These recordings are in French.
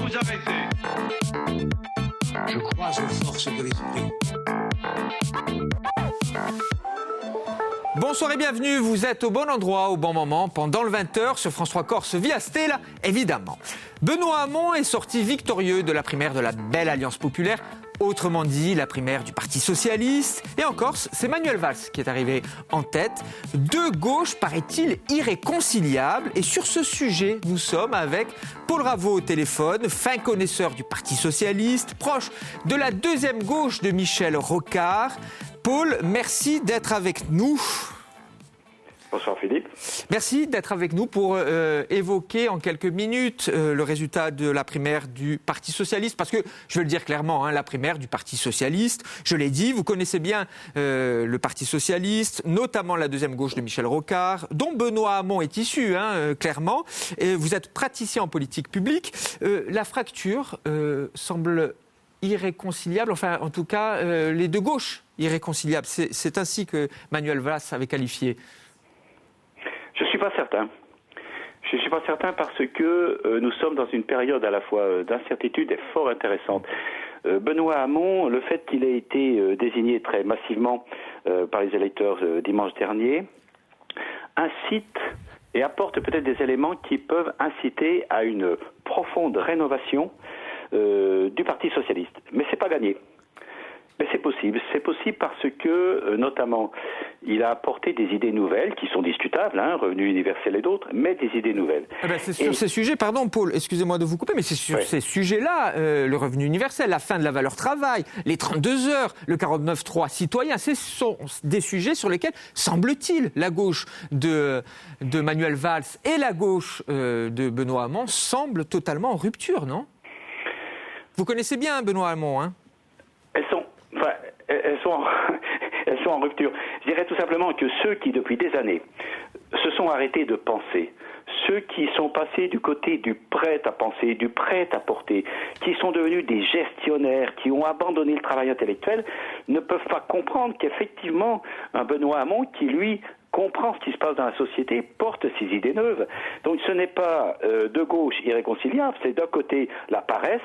vous arrêter. Je crois aux forces de l'esprit. Bonsoir et bienvenue, vous êtes au bon endroit, au bon moment, pendant le 20h sur France 3 Corse via Stella, évidemment. Benoît Hamon est sorti victorieux de la primaire de la belle Alliance populaire, autrement dit la primaire du Parti socialiste. Et en Corse, c'est Manuel Valls qui est arrivé en tête. Deux gauches, paraît-il, irréconciliables. Et sur ce sujet, nous sommes avec Paul Raveau au téléphone, fin connaisseur du Parti socialiste, proche de la deuxième gauche de Michel Rocard. Paul, merci d'être avec nous. Bonsoir Philippe. Merci d'être avec nous pour évoquer en quelques minutes le résultat de la primaire du Parti socialiste. Parce que, je vais le dire clairement, la primaire du Parti socialiste, je l'ai dit, vous connaissez bien le Parti socialiste, notamment la deuxième gauche de Michel Rocard, dont Benoît Hamon est issu, clairement. Et vous êtes praticien en politique publique. La fracture semble irréconciliable, enfin en tout cas les deux gauches irréconciliables. C'est ainsi que Manuel Valls avait qualifié. Je ne suis pas certain. Je ne suis pas certain parce que nous sommes dans une période à la fois d'incertitude et fort intéressante. Benoît Hamon, le fait qu'il ait été désigné très massivement par les électeurs dimanche dernier, incite et apporte peut-être des éléments qui peuvent inciter à une profonde rénovation du Parti socialiste. Mais c'est pas gagné. Mais c'est possible. C'est possible parce que, notamment, il a apporté des idées nouvelles qui sont discutables, revenu universel et d'autres, mais des idées nouvelles. C'est sur ces sujets, pardon Paul, excusez-moi de vous couper, mais c'est sur ces sujets-là, le revenu universel, la fin de la valeur travail, les 32 heures, le 49.3 citoyen, ce sont des sujets sur lesquels, semble-t-il, la gauche de Manuel Valls et la gauche de Benoît Hamon semblent totalement en rupture, non ? Vous connaissez bien Benoît Hamon, hein ? Elles sont en rupture. Je dirais tout simplement que ceux qui, depuis des années, se sont arrêtés de penser, ceux qui sont passés du côté du prêt à penser, du prêt à porter, qui sont devenus des gestionnaires, qui ont abandonné le travail intellectuel, ne peuvent pas comprendre qu'effectivement, un Benoît Hamon qui, lui, comprend ce qui se passe dans la société, porte ses idées neuves. Donc ce n'est pas de gauche irréconciliable, c'est d'un côté la paresse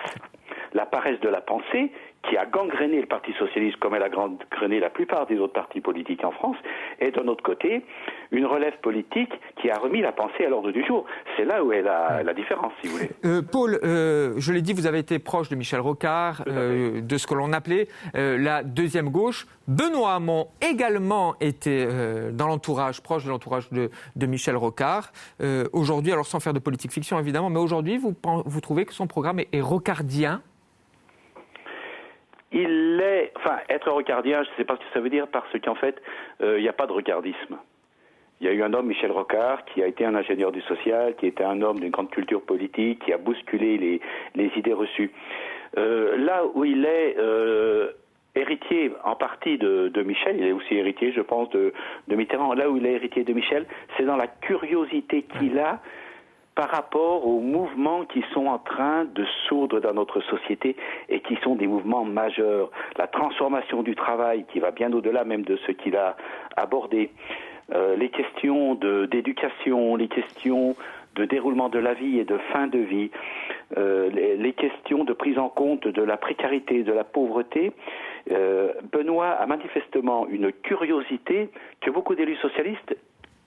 de la pensée, qui a gangréné le Parti socialiste comme elle a gangréné la plupart des autres partis politiques en France, et d'un autre côté, une relève politique qui a remis la pensée à l'ordre du jour. C'est là où est la différence, si vous voulez. Paul, je l'ai dit, vous avez été proche de Michel Rocard, de ce que l'on appelait la deuxième gauche. Benoît Hamon également était dans l'entourage, proche de l'entourage de Michel Rocard. Aujourd'hui, alors sans faire de politique fiction évidemment, mais aujourd'hui, vous trouvez que son programme est rocardien ? Être rocardien, je ne sais pas ce que ça veut dire, parce qu'en fait, il n'y a pas de rocardisme. Il y a eu un homme, Michel Rocard, qui a été un ingénieur du social, qui était un homme d'une grande culture politique, qui a bousculé les idées reçues. Là où il est héritier en partie de Michel, il est aussi héritier, je pense, de Mitterrand. Là où il est héritier de Michel, c'est dans la curiosité qu'il a par rapport aux mouvements qui sont en train de sourdre dans notre société et qui sont des mouvements majeurs. La transformation du travail qui va bien au-delà même de ce qu'il a abordé. Les questions d'éducation, les questions de déroulement de la vie et de fin de vie, les questions de prise en compte de la précarité, de la pauvreté. Benoît a manifestement une curiosité que beaucoup d'élus socialistes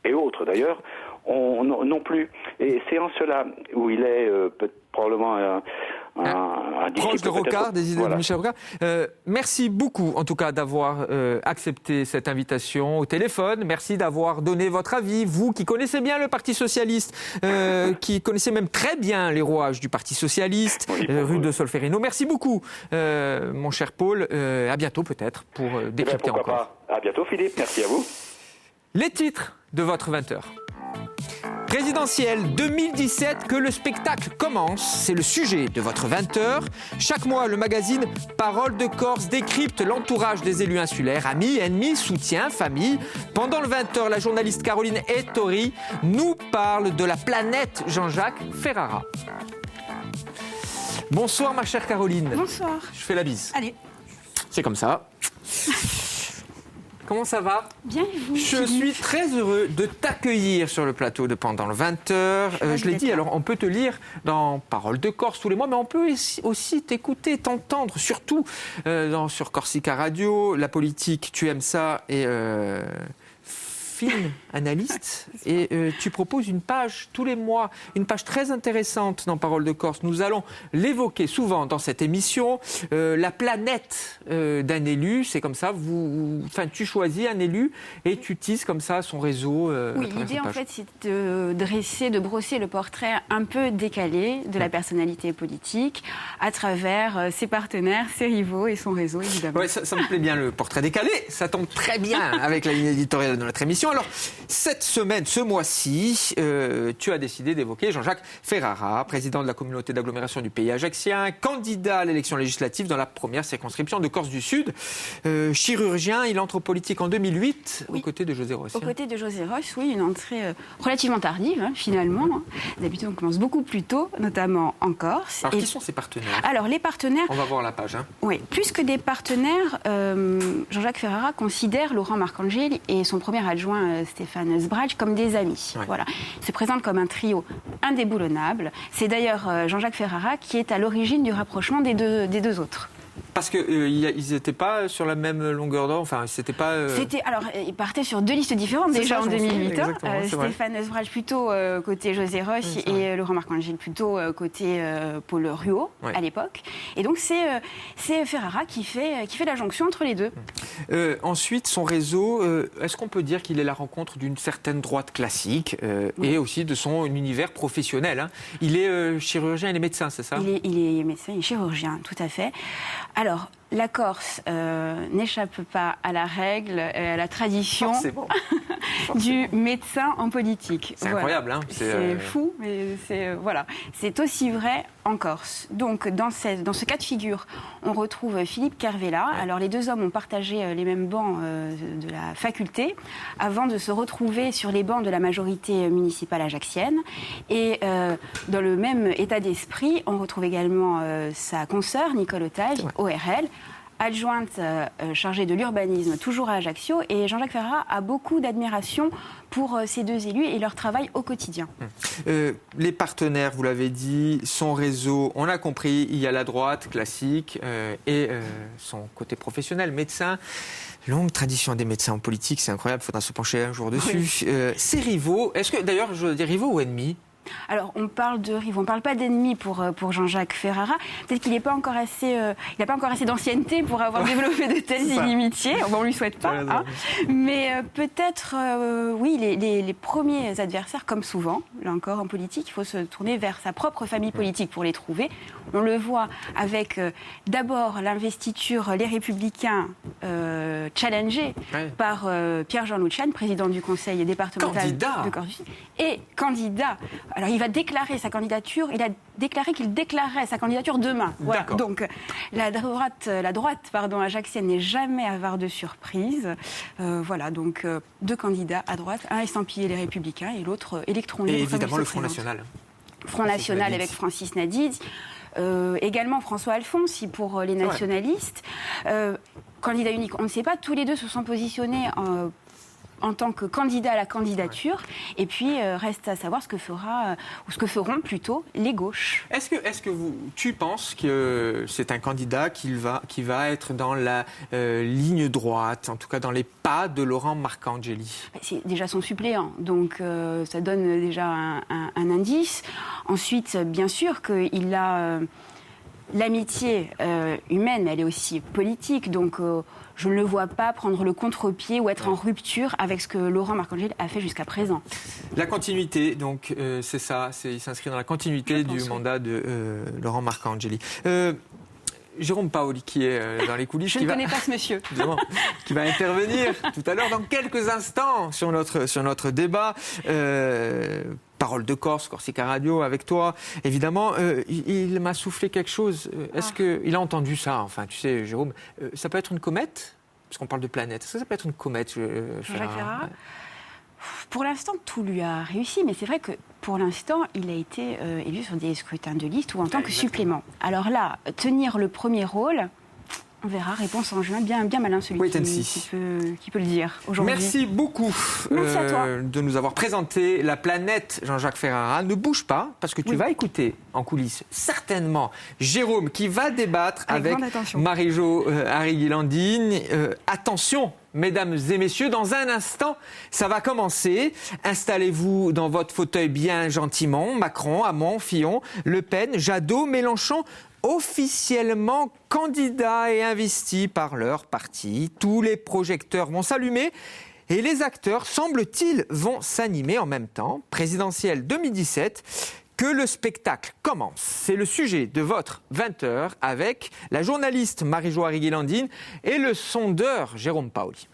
et autres d'ailleurs non plus. Et c'est en cela où il est probablement un proche de Rocard, des idées de Michel Rocard. Merci beaucoup, en tout cas, d'avoir accepté cette invitation au téléphone. Merci d'avoir donné votre avis. Vous qui connaissez bien le Parti socialiste, qui connaissez même très bien les rouages du Parti socialiste, rue de Solferino. Merci beaucoup, mon cher Paul. À bientôt, peut-être, pour décrypter encore. À bientôt, Philippe. Merci à vous. Les titres de votre 20h. Présidentielle 2017, que le spectacle commence, c'est le sujet de votre 20h. Chaque mois, le magazine Parole de Corse décrypte l'entourage des élus insulaires, amis, ennemis, soutien, famille. Pendant le 20h, la journaliste Caroline Ettori nous parle de la planète Jean-Jacques Ferrara. Bonsoir ma chère Caroline. Bonsoir. Je fais la bise. Allez. C'est comme ça. Comment ça va? Bien, et vous? Je suis très heureux de t'accueillir sur le plateau de Pendant le 20h. Je l'ai dit, alors on peut te lire dans Paroles de Corse tous les mois, mais on peut aussi t'écouter, t'entendre, surtout sur Corsica Radio, la politique, tu aimes ça, et fine analyste. Et tu proposes une page tous les mois, une page très intéressante dans Paroles de Corse. Nous allons l'évoquer souvent dans cette émission. La planète d'un élu, c'est comme ça. Tu choisis un élu et tu tisses comme ça son réseau. Oui, l'idée en fait, c'est de brosser le portrait un peu décalé de la personnalité politique à travers ses partenaires, ses rivaux et son réseau, évidemment. Ouais, ça me plaît bien le portrait décalé. Ça tombe très bien avec la ligne éditoriale de notre émission. Alors, cette semaine, ce mois-ci, tu as décidé d'évoquer Jean-Jacques Ferrara, président de la communauté d'agglomération du pays ajaccien, candidat à l'élection législative dans la première circonscription de Corse du Sud. Chirurgien, il entre en politique en 2008, aux côtés de José Ross. Aux côtés de José Ross, oui, une entrée relativement tardive, finalement. D'habitude, on commence beaucoup plus tôt, notamment en Corse. Alors, qui sont ses partenaires? Alors, les partenaires... On va voir la page. Oui, plus que des partenaires, Jean-Jacques Ferrara considère Laurent Marcangeli et son premier adjoint Stéphane Sbraj comme des amis. Ouais. Voilà. Il se présente comme un trio indéboulonnable. C'est d'ailleurs Jean-Jacques Ferrara qui est à l'origine du rapprochement des deux autres. Parce qu'ils n'étaient pas sur la même longueur d'onde, enfin, c'était pas... Alors, ils partaient sur deux listes différentes déjà en 2008. Stéphane Sbraj plutôt côté José Ross et Laurent Marcangeli plutôt côté Paul Ruot à l'époque. Et donc, c'est Ferrara qui fait la jonction entre les deux. Ensuite, son réseau, est-ce qu'on peut dire qu'il est la rencontre d'une certaine droite classique et aussi de son univers professionnel, Il est chirurgien, il est médecin, c'est ça? Il est médecin, il est chirurgien, tout à fait. Alors, la Corse n'échappe pas à la règle, à la tradition du médecin en politique. C'est incroyable, C'est fou, mais c'est aussi vrai en Corse. Donc, dans ce cas de figure, on retrouve Philippe Kervella. Alors, les deux hommes ont partagé les mêmes bancs de la faculté avant de se retrouver sur les bancs de la majorité municipale ajaccienne. Et dans le même état d'esprit, on retrouve également sa consoeur, Nicole Otage, ORL, adjointe chargée de l'urbanisme, toujours à Ajaccio. Et Jean-Jacques Ferrara a beaucoup d'admiration pour ces deux élus et leur travail au quotidien. Les partenaires, vous l'avez dit, son réseau, on a compris, il y a la droite classique et son côté professionnel, médecin. Longue tradition des médecins en politique, c'est incroyable, il faudra se pencher un jour dessus. Oui. Ses rivaux, est-ce que d'ailleurs, je veux dire rivaux ou ennemis? Alors, on parle de rivaux, on ne parle pas d'ennemis pour Jean-Jacques Ferrara. Peut-être qu'il n'a pas encore assez d'ancienneté pour avoir développé de telles inimitiés. Bon, on ne lui souhaite pas. Mais peut-être, oui, les premiers adversaires, comme souvent, là encore en politique, il faut se tourner vers sa propre famille politique pour les trouver. On le voit avec d'abord l'investiture Les Républicains challengée par Pierre-Jean Lucian, président du conseil départemental de Corse du Sud, et candidat. Alors, il va déclarer sa candidature. Il a déclaré qu'il déclarerait sa candidature demain. Voilà. Donc, la droite ajaccienne n'est jamais avare de surprise. Voilà, donc deux candidats à droite, un estampillé Les Républicains et l'autre électron libre. Et évidemment le Front National. Front National avec Francis Nadid. Également François Alfonsi pour les nationalistes. Candidat unique, on ne sait pas. Tous les deux se sont positionnés en tant que candidat à la candidature. Et puis, reste à savoir ce que feront plutôt les gauches. Est-ce que tu penses que c'est un candidat qui va être dans la ligne droite, en tout cas dans les pas de Laurent Marcangeli? C'est déjà son suppléant, donc ça donne déjà un indice. Ensuite, bien sûr qu'il a l'amitié humaine, mais elle est aussi politique, donc je ne le vois pas prendre le contre-pied ou être en rupture avec ce que Laurent Marcangeli a fait jusqu'à présent. La continuité, donc c'est ça, il s'inscrit dans la continuité du mandat de Laurent Marcangeli. Jérôme Paoli, qui est dans les coulisses. Je ne connais pas ce monsieur. Qui va intervenir tout à l'heure, dans quelques instants, sur notre débat. Paroles de Corse, Corsica Radio, avec toi. Évidemment, il m'a soufflé quelque chose. Est-ce qu'il a entendu ça? Enfin, tu sais, Jérôme, ça peut être une comète? Parce qu'on parle de planète. Est-ce que ça peut être une comète, Jean-Jacques Ferrara? Pour l'instant, tout lui a réussi, mais c'est vrai que pour l'instant, il a été élu sur des scrutins de liste ou en tant que supplément. Alors là, tenir le premier rôle, On verra, réponse en juin. Bien malin celui qui peut le dire aujourd'hui. Merci beaucoup Merci à toi. de nous avoir présenté la planète Jean-Jacques Ferrara. Ne bouge pas, parce que tu vas écouter en coulisses certainement Jérôme qui va débattre avec Marie-Jo Harry-Guilandine. Attention, mesdames et messieurs, dans un instant, ça va commencer. Installez-vous dans votre fauteuil bien gentiment. Macron, Hamon, Fillon, Le Pen, Jadot, Mélenchon, officiellement candidats et investis par leur parti. Tous les projecteurs vont s'allumer et les acteurs, semble-t-il, vont s'animer en même temps. Présidentielle 2017, que le spectacle commence. C'est le sujet de votre 20h avec la journaliste Marie-Jo Harry-Guilandine et le sondeur Jérôme Paoli.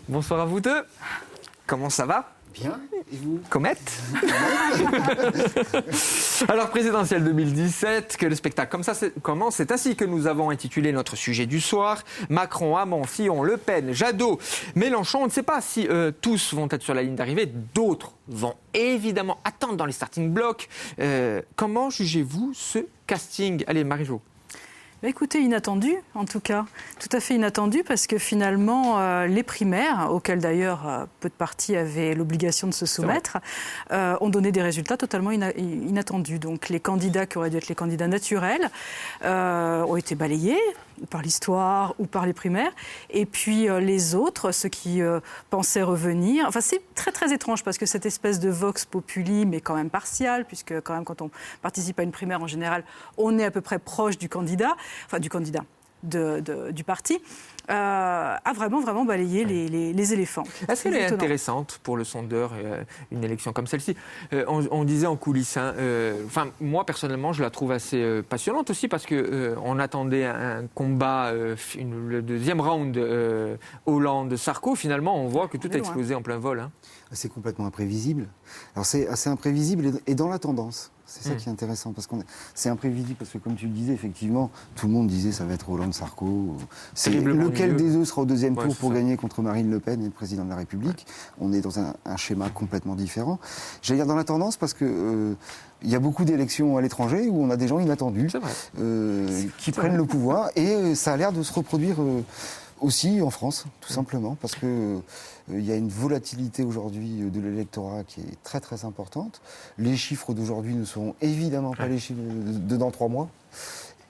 Bonsoir à vous deux. Comment ça va ? Bien, et vous ? Comète. Alors, présidentielle 2017, que le spectacle commence. C'est ainsi que nous avons intitulé notre sujet du soir. Macron, Hamon, Fillon, Le Pen, Jadot, Mélenchon. On ne sait pas si tous vont être sur la ligne d'arrivée. D'autres vont évidemment attendre dans les starting blocks. Comment jugez-vous ce casting ? Allez, Marie-Jo. Écoutez, inattendu en tout cas, tout à fait inattendu parce que finalement les primaires, auxquelles d'ailleurs peu de partis avaient l'obligation de se soumettre, ont donné des résultats totalement inattendus. Donc les candidats qui auraient dû être les candidats naturels ont été balayés par l'histoire ou par les primaires. Et puis les autres, ceux qui pensaient revenir, enfin c'est très très étrange parce que cette espèce de vox populi, mais quand même partial, puisque quand même quand on participe à une primaire en général, on est à peu près proche du candidat, du parti, a vraiment balayé les éléphants. Est-ce qu'elle est intéressante pour le sondeur, une élection comme celle-ci ? On disait en coulisses, moi personnellement je la trouve assez passionnante aussi parce qu'on attendait un combat, le deuxième round Hollande-Sarko, finalement on voit que tout a explosé en plein vol. C'est complètement imprévisible. Alors c'est assez imprévisible et dans la tendance. C'est ça qui est intéressant, parce que c'est imprévisible, parce que comme tu le disais, effectivement, tout le monde disait ça va être Hollande-Sarko. C'est lequel des deux sera au deuxième tour pour gagner contre Marine Le Pen et le président de la République. On est dans un schéma complètement différent. J'allais dire dans la tendance, parce que il y a beaucoup d'élections à l'étranger où on a des gens inattendus qui prennent le pouvoir, et ça a l'air de se reproduire aussi en France, tout simplement, parce que il y a une volatilité aujourd'hui de l'électorat qui est très très importante. Les chiffres d'aujourd'hui ne seront évidemment pas les chiffres de dans 3 mois.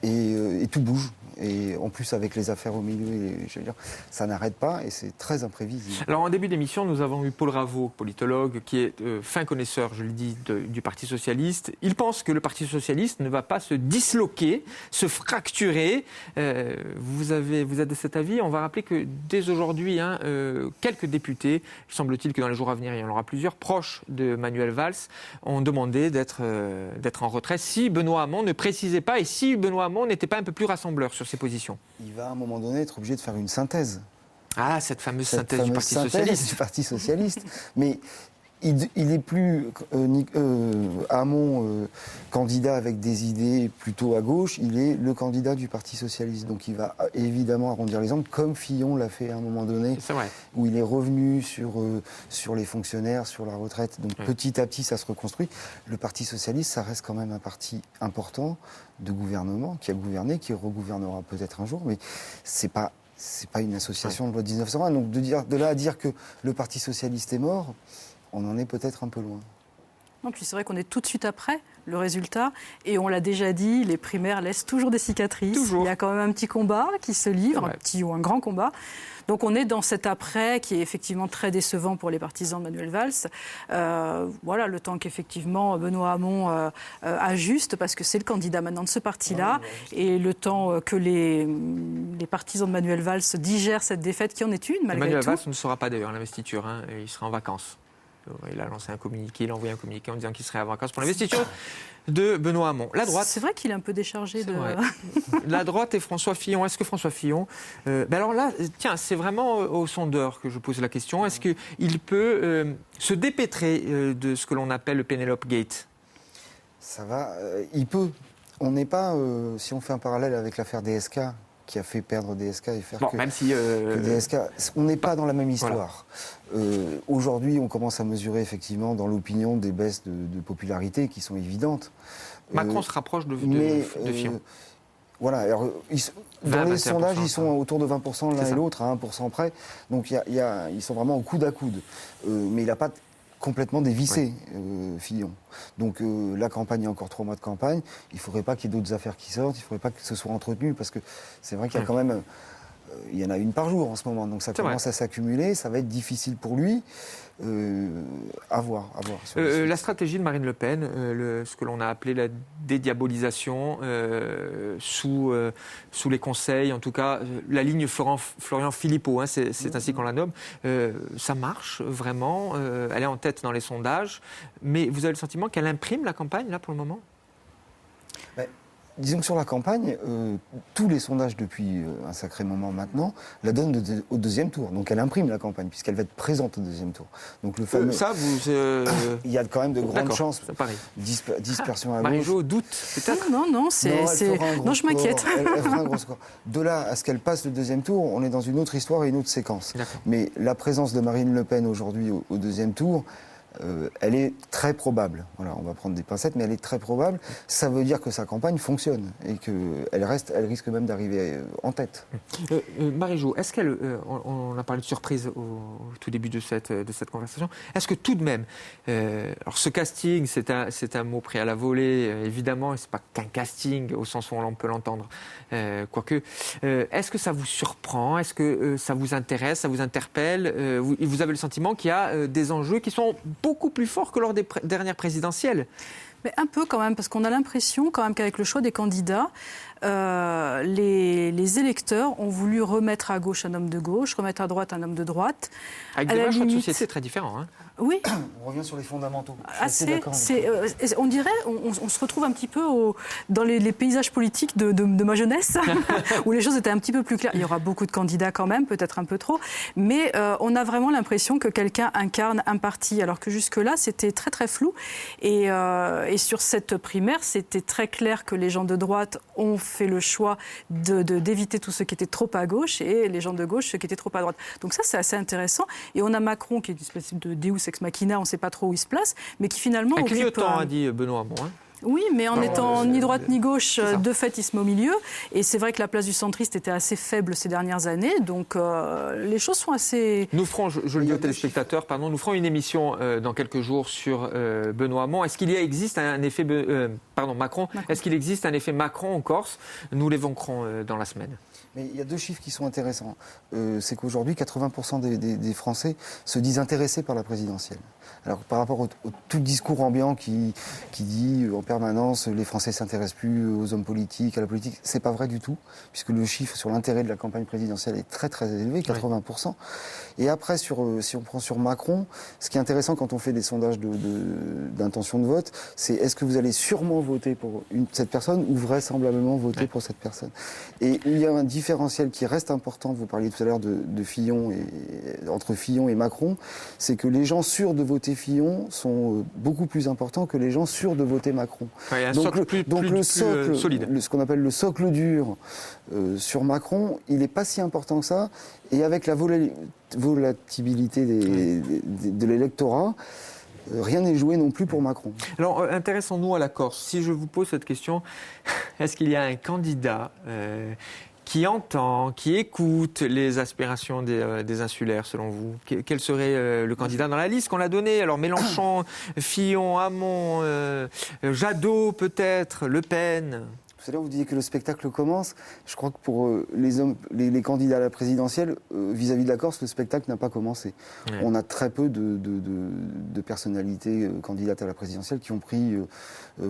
Et tout bouge. Et en plus, avec les affaires au milieu, je veux dire, ça n'arrête pas et c'est très imprévisible. Alors, en début d'émission, nous avons eu Paul Raveau, politologue, qui est fin connaisseur, je le dis, du Parti Socialiste. Il pense que le Parti Socialiste ne va pas se disloquer, se fracturer. Vous êtes de cet avis ? On va rappeler que dès aujourd'hui, quelques députés, il semble-t-il que dans les jours à venir, il y en aura plusieurs, proches de Manuel Valls, ont demandé d'être en retrait si Benoît Hamon ne précisait pas et si Benoît Hamon n'était pas un peu plus rassembleur sur ses positions. Il va à un moment donné être obligé de faire une synthèse. Ah, cette fameuse synthèse du Parti Socialiste. Mais il n'est plus Hamon candidat avec des idées plutôt à gauche, il est le candidat du Parti Socialiste. Donc il va évidemment arrondir les angles, comme Fillon l'a fait à un moment donné, où il est revenu sur les fonctionnaires, sur la retraite. Donc petit à petit, ça se reconstruit. Le Parti Socialiste, ça reste quand même un parti important de gouvernement, qui a gouverné, qui regouvernera peut-être un jour, mais c'est pas une association de loi de 1920. Donc de là à dire que le Parti Socialiste est mort, on en est peut-être un peu loin. Non, puis c'est vrai qu'on est tout de suite après le résultat, et on l'a déjà dit, les primaires laissent toujours des cicatrices. Toujours. Il y a quand même un petit combat qui se livre, un petit ou un grand combat. Donc on est dans cet après qui est effectivement très décevant pour les partisans de Manuel Valls. Voilà, le temps qu'effectivement Benoît Hamon ajuste, parce que c'est le candidat maintenant de ce parti-là, et le temps que les partisans de Manuel Valls digèrent cette défaite qui en est une, malgré Manuel tout. Valls ne sera pas d'ailleurs l'investiture, il sera en vacances. Il a lancé un communiqué, il a envoyé un communiqué en disant qu'il serait en vacances pour l'investiture de Benoît Hamon. La droite. C'est vrai qu'il est un peu déchargé de. La droite et François Fillon. Est-ce que François Fillon. Alors là, tiens, c'est vraiment au sondeur que je pose la question. Est-ce qu'il peut se dépêtrer de ce que l'on appelle le Penelope Gate ? Ça va. Il peut. On n'est pas. Si on fait un parallèle avec l'affaire DSK, qui a fait perdre DSK et faire Même si que DSK... On n'est pas dans la même histoire. Voilà. Aujourd'hui, on commence à mesurer effectivement dans l'opinion des baisses de popularité qui sont évidentes. Macron se rapproche de Fillon. Voilà, alors, dans les sondages, ils sont autour de 20% l'un et l'autre, à 1% près. Donc ils sont vraiment au coude à coude. Mais il n'a pas complètement dévissé, Fillon. Donc la campagne, il y a encore 3 mois de campagne. Il ne faudrait pas qu'il y ait d'autres affaires qui sortent. Il ne faudrait pas que ce soit entretenu, parce que c'est vrai qu'il y a quand même... il y en a une par jour en ce moment, donc ça commence à s'accumuler. Ça va être difficile pour lui. À voir. La stratégie de Marine Le Pen, ce que l'on a appelé la dédiabolisation sous les conseils, en tout cas la ligne Florian Philippot, c'est ainsi qu'on la nomme, ça marche vraiment, elle est en tête dans les sondages, mais vous avez le sentiment qu'elle imprime la campagne là pour le moment ? Disons que sur la campagne, tous les sondages depuis un sacré moment maintenant la donnent au deuxième tour. Donc elle imprime la campagne, puisqu'elle va être présente au deuxième tour. Donc le fameux... Il y a quand même de grandes chances. Dispersion à gauche. Marie-Jo doute, peut-être ? Non, non, je m'inquiète. Elle fera un gros score. De là à ce qu'elle passe le deuxième tour, on est dans une autre histoire et une autre séquence. Mais la présence de Marine Le Pen aujourd'hui au deuxième tour, elle est très probable. Voilà, on va prendre des pincettes, mais elle est très probable. Ça veut dire que sa campagne fonctionne et qu'elle risque même d'arriver en tête. Marie-Jo, est-ce qu'elle... on a parlé de surprise au tout début de cette conversation. Est-ce que tout de même... alors ce casting, c'est un mot pris à la volée, évidemment, et ce n'est pas qu'un casting au sens où on peut l'entendre. Quoique, est-ce que ça vous surprend ? Est-ce que ça vous intéresse, ça vous interpelle ? Vous avez le sentiment qu'il y a des enjeux qui sont beaucoup plus forts que lors des dernières présidentielles. Mais un peu quand même, parce qu'on a l'impression quand même qu'avec le choix des candidats, les électeurs ont voulu remettre à gauche un homme de gauche, remettre à droite un homme de droite. Avec des choix de société très différents. Oui. On revient sur les fondamentaux. On dirait, on se retrouve un petit peu dans les paysages politiques de ma jeunesse, où les choses étaient un petit peu plus claires. Il y aura beaucoup de candidats quand même, peut-être un peu trop, mais on a vraiment l'impression que quelqu'un incarne un parti, alors que jusque-là, c'était très très flou. Et sur cette primaire, c'était très clair que les gens de droite ont fait le choix d'éviter tout ce qui était trop à gauche, et les gens de gauche, ceux qui étaient trop à droite. Donc ça, c'est assez intéressant. Et on a Macron, qui est une espèce de Deus ex machina, on ne sait pas trop où il se place, mais qui finalement... Un clignotant, a dit Benoît Hamon. Oui, mais en étant ni droite ni gauche, de fait, il se met au milieu. Et c'est vrai que la place du centriste était assez faible ces dernières années. Donc, les choses sont assez... Nous ferons, je le dis aux téléspectateurs, nous ferons une émission dans quelques jours sur Benoît Hamon. Est-ce qu'il existe un effet... Macron. Est-ce qu'il existe un effet Macron en Corse ? Nous l'évoquerons dans la semaine. Mais il y a 2 chiffres qui sont intéressants. C'est qu'aujourd'hui, 80% des Français se disent intéressés par la présidentielle. Alors, par rapport au tout discours ambiant qui dit en permanence les Français ne s'intéressent plus aux hommes politiques, à la politique, c'est pas vrai du tout, puisque le chiffre sur l'intérêt de la campagne présidentielle est très très élevé, 80%. Et après, si on prend sur Macron, ce qui est intéressant quand on fait des sondages d'intention de vote, c'est est-ce que vous allez sûrement voter pour cette personne ou vraisemblablement voter pour cette personne. Et il y a un différentiel qui reste important, vous parliez tout à l'heure de Fillon, entre Fillon et Macron, c'est que les gens sûrs de voter Fillon sont beaucoup plus importants que les gens sûrs de voter Macron. Il y a un socle plus solide. Ce qu'on appelle le socle dur sur Macron, il n'est pas si important que ça, et avec la volatilité de l'électorat, rien n'est joué non plus pour Macron. Alors, intéressons-nous à la Corse. Si je vous pose cette question, est-ce qu'il y a un candidat qui entend, qui écoute les aspirations des insulaires, selon vous ? Quel serait le candidat dans la liste qu'on a donnée ? Alors, Mélenchon, Fillon, Hamon, Jadot peut-être, Le Pen... Tout à l'heure, vous disiez que le spectacle commence. Je crois que pour les candidats à la présidentielle, vis-à-vis de la Corse, le spectacle n'a pas commencé. Ouais. On a très peu de personnalités candidates à la présidentielle qui ont pris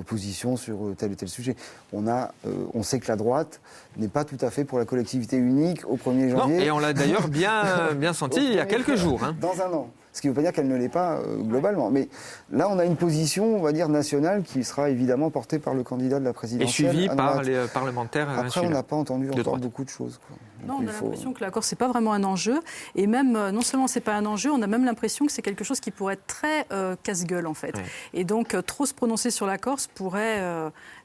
position sur tel ou tel sujet. On sait que la droite n'est pas tout à fait pour la collectivité unique au 1er janvier. Non, et on l'a d'ailleurs bien senti il y a quelques jours. Dans un an. Ce qui ne veut pas dire qu'elle ne l'est pas globalement. Mais là, on a une position, on va dire, nationale qui sera évidemment portée par le candidat de la présidentielle. Et suivie par les parlementaires. Après, on n'a pas entendu encore beaucoup de choses. Non, on a l'impression que la Corse, c'est pas vraiment un enjeu. Et même, non seulement c'est pas un enjeu, on a même l'impression que c'est quelque chose qui pourrait être très casse-gueule, en fait. Ouais. Et donc, trop se prononcer sur la Corse pourrait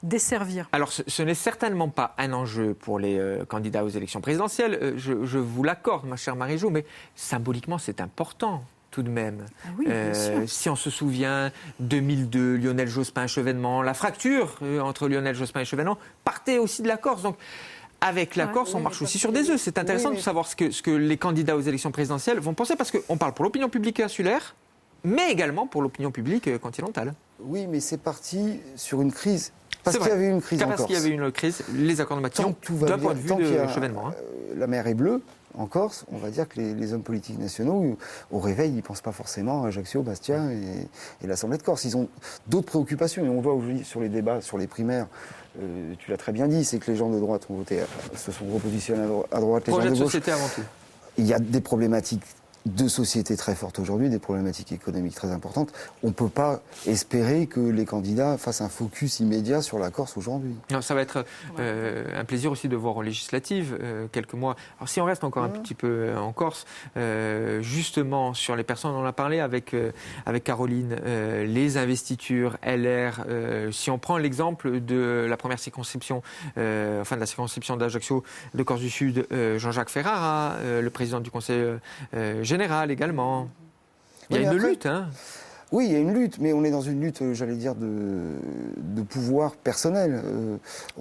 desservir. Alors, ce n'est certainement pas un enjeu pour les candidats aux élections présidentielles. Je vous l'accorde, ma chère Marie-Jo, mais symboliquement, c'est important. Tout de même. Ah oui, si on se souvient, 2002, Lionel Jospin-Chevènement, la fracture entre Lionel Jospin et Chevènement partait aussi de la Corse. Donc, avec la Corse, on marche aussi sur des œufs. C'est intéressant de savoir ce que les candidats aux élections présidentielles vont penser, parce qu'on parle pour l'opinion publique insulaire, mais également pour l'opinion publique continentale. Oui, mais c'est parti sur une crise. Parce qu'il y avait eu une crise en Corse. Parce qu'il y avait une crise, les accords de Matignon, d'un point de vue de Chevènement. La mer est bleue. En Corse, on va dire que les hommes politiques nationaux, au réveil, ils ne pensent pas forcément à Ajaccio, Bastia et l'Assemblée de Corse. Ils ont d'autres préoccupations. Et on voit aujourd'hui sur les débats, sur les primaires, tu l'as très bien dit, c'est que les gens de droite ont voté, se sont repositionnés à droite. Les projet gens de de gauche, société avant tout. Il y a des problématiques de société très fortes aujourd'hui, des problématiques économiques très importantes. On ne peut pas espérer que les candidats fassent un focus immédiat sur la Corse aujourd'hui. Non, ça va être un plaisir aussi de voir aux législatives quelques mois. Alors si on reste encore un petit peu en Corse, justement sur les personnes, on en a parlé avec Caroline, les investitures, LR, si on prend l'exemple de la première circonscription, de la circonscription d'Ajaccio de Corse du Sud, Jean-Jacques Ferrara, le président du conseil général également. Il y a une lutte, hein. Oui, il y a une lutte, mais on est dans une lutte, j'allais dire, de pouvoir personnel.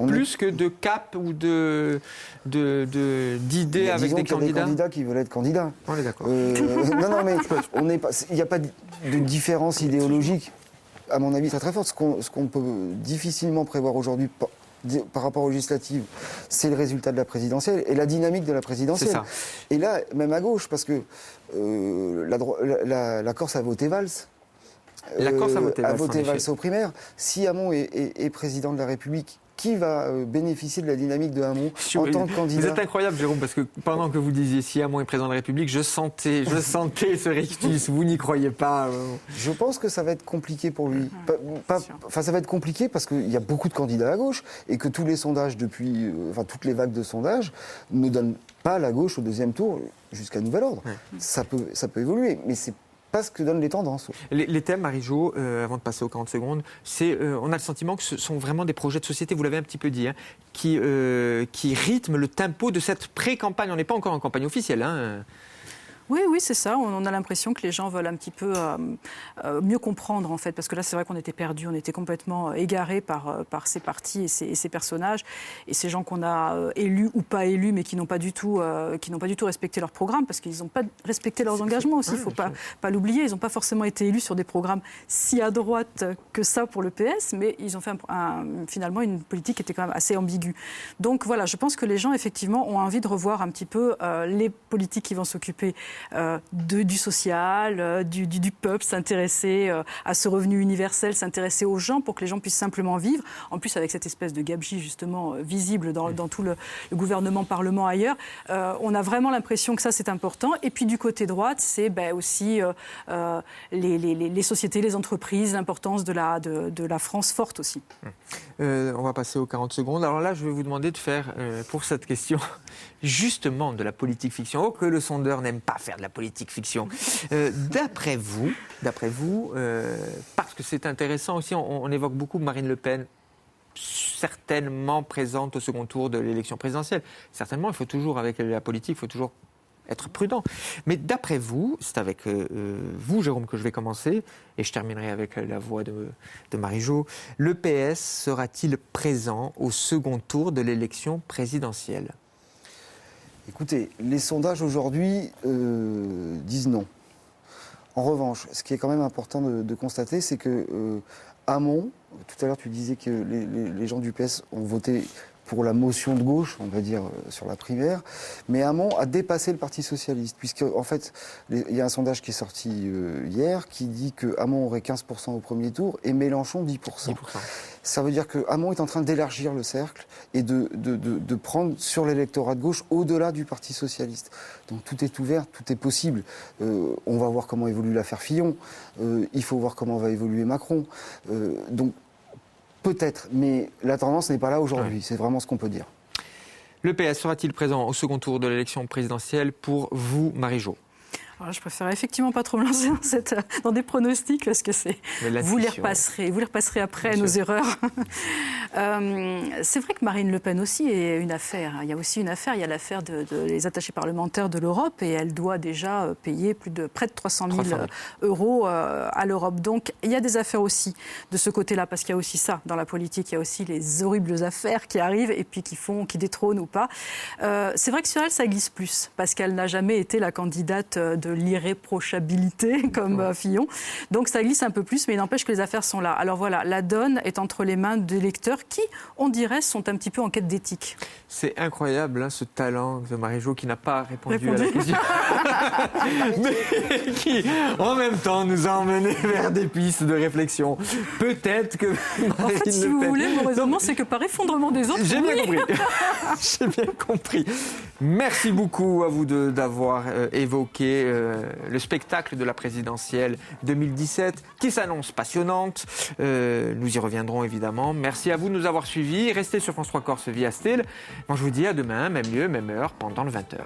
Plus que de cap ou d'idées avec des candidats. Il y a des candidats qui veulent être candidats. On est d'accord. Non, mais il n'y a pas de différence idéologique, à mon avis, très très forte. Ce qu'on peut difficilement prévoir aujourd'hui par rapport aux législatives, c'est le résultat de la présidentielle et la dynamique de la présidentielle. C'est ça. Et là, même à gauche, parce que la Corse a voté Valls. La Corse a voté Valls aux primaires. Si Hamon est président de la République, qui va bénéficier de la dynamique de Hamon en tant que candidat? Vous êtes incroyable, Jérôme, parce que pendant que vous disiez si Hamon est président de la République, je sentais ce rictus. Vous n'y croyez pas? Je pense que ça va être compliqué pour lui. Ça va être compliqué parce qu'il y a beaucoup de candidats à gauche et que tous les sondages toutes les vagues de sondages ne donnent pas la gauche au deuxième tour jusqu'à nouvel ordre. Ouais. Ça peut évoluer, mais c'est pas ce que donnent les tendances. Les thèmes, Marie-Jo, avant de passer aux 40 secondes, on a le sentiment que ce sont vraiment des projets de société, vous l'avez un petit peu dit, hein, qui rythment le tempo de cette pré-campagne. On n'est pas encore en campagne officielle. Hein. Oui, c'est ça. On a l'impression que les gens veulent un petit peu mieux comprendre, en fait. Parce que là, c'est vrai qu'on était perdus, on était complètement égarés par ces partis et ces personnages. Et ces gens qu'on a élus ou pas élus, mais qui n'ont pas du tout respecté leur programme, parce qu'ils n'ont pas respecté leurs engagements aussi. Il ne faut pas l'oublier. Ils n'ont pas forcément été élus sur des programmes si à droite que ça pour le PS, mais ils ont fait finalement une politique qui était quand même assez ambiguë. Donc voilà, je pense que les gens, effectivement, ont envie de revoir un petit peu les politiques qui vont s'occuper du social, du peuple, s'intéresser à ce revenu universel, s'intéresser aux gens pour que les gens puissent simplement vivre. En plus, avec cette espèce de gabegie, justement, visible dans tout le gouvernement, parlement, ailleurs, on a vraiment l'impression que ça, c'est important. Et puis, du côté droite, c'est aussi les sociétés, les entreprises, l'importance de la France forte aussi. On va passer aux 40 secondes. Alors là, je vais vous demander de faire, pour cette question, justement de la politique fiction. Oh, que le sondeur n'aime pas faire de la politique fiction. D'après vous, parce que c'est intéressant aussi, on évoque beaucoup Marine Le Pen, certainement présente au second tour de l'élection présidentielle. Certainement, il faut toujours, avec la politique, il faut toujours être prudent. Mais d'après vous, c'est avec vous, Jérôme, que je vais commencer, et je terminerai avec la voix de Marie-Jo. Le PS sera-t-il présent au second tour de l'élection présidentielle ? Écoutez, les sondages aujourd'hui disent non. En revanche, ce qui est quand même important de constater, c'est que Hamon, tout à l'heure tu disais que les gens du PS ont voté pour la motion de gauche, on va dire, sur la primaire, mais Hamon a dépassé le Parti socialiste, puisque en fait, il y a un sondage qui est sorti hier qui dit que Hamon aurait 15% au premier tour et Mélenchon 10%. Ça veut dire que Hamon est en train d'élargir le cercle et de prendre sur l'électorat de gauche au-delà du Parti socialiste. Donc tout est ouvert, tout est possible. On va voir comment évolue l'affaire Fillon, il faut voir comment va évoluer Macron. Donc peut-être, mais la tendance n'est pas là aujourd'hui, c'est vraiment ce qu'on peut dire. Le PS sera-t-il présent au second tour de l'élection présidentielle pour vous, Marie-Jo ? Alors, je préférerais effectivement pas trop me lancer dans des pronostics parce que vous les repasserez après nos erreurs. C'est vrai que Marine Le Pen aussi est une affaire. Il y a aussi une affaire, il y a l'affaire des attachés parlementaires de l'Europe et elle doit déjà payer près de 300 000 euros à l'Europe. Donc il y a des affaires aussi de ce côté-là parce qu'il y a aussi ça dans la politique, il y a aussi les horribles affaires qui arrivent et puis qui détrônent ou pas. C'est vrai que sur elle, ça glisse plus parce qu'elle n'a jamais été la candidate de l'irréprochabilité comme Fillon. Donc ça glisse un peu plus, mais il n'empêche que les affaires sont là. Alors voilà, la donne est entre les mains d'électeurs qui, on dirait, sont un petit peu en quête d'éthique. C'est incroyable, ce talent de Marie-Jo qui n'a pas répondu à la question. Mais qui, en même temps, nous a emmenés vers des pistes de réflexion. Peut-être que en fait, si vous voulez, mon raisonnement, c'est que par effondrement des autres... J'ai bien compris. J'ai bien compris. Merci beaucoup à vous d'avoir évoqué le spectacle de la présidentielle 2017 qui s'annonce passionnante. Nous y reviendrons évidemment. Merci à vous de nous avoir suivis. Restez sur France 3 Corse via Steel. Moi, je vous dis à demain, même lieu, même heure, pendant le 20h.